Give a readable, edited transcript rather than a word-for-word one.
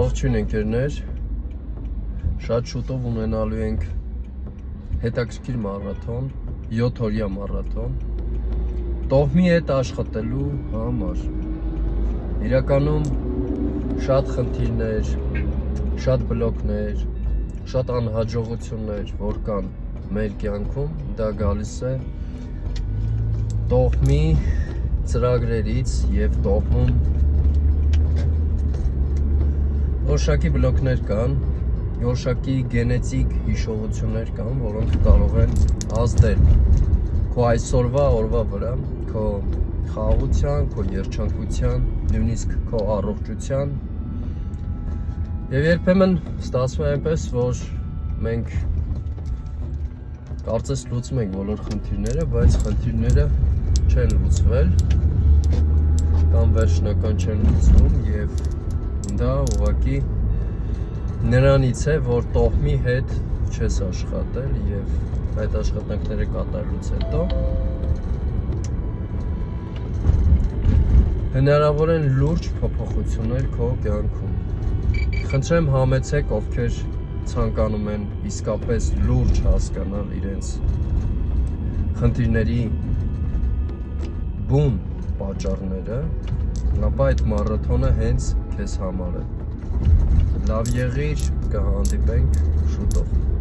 Ողջույն ընկերներ, շատ շուտով ունենալու ենք հետաքրքիր մարաթոն, 7-օրյա մարաթոն, տոհմի հետ աշխատելու համար։ Իրականում շատ խնդիրներ, շատ բլոկներ, շատ անհաջողություններ, որ կան մեր կյանքում, դա գալիս է տոհմի ծրագրերից և տոհմում որոշակի բլոկներ կան, որոշակի գենետիկ հիշողություններ կան, որոնք կարող են ազդել քո այսօրվա օրվա վրա, քո խաղաղության, քո երջանկության, նույնիսկ քո առողջության։ Եվ երբեմն ստացվում է այնպես, որ մենք կարծես լուծում ենք բոլոր խնդիրները, բայց խնդիրները չեն լուծվել կամ վերջնական չեն լուծվում և դա ուղղակի նրանից է, որ տոհմի հետ չես աշխատել և այդ աշխատանքները կատարելուց հետո հնարավոր են լուրջ փոփոխություններ քո կյանքում։ Խնդրեմ համեցեք, ովքեր ցանկանում են իսկապես լուրջ հասկանալ իրենց խնդիրների բուն պատճառները, ապա այդ մարաթոնը հենց քեզ համար է։ Լավ եղիր, կհանդիպենք շուտով։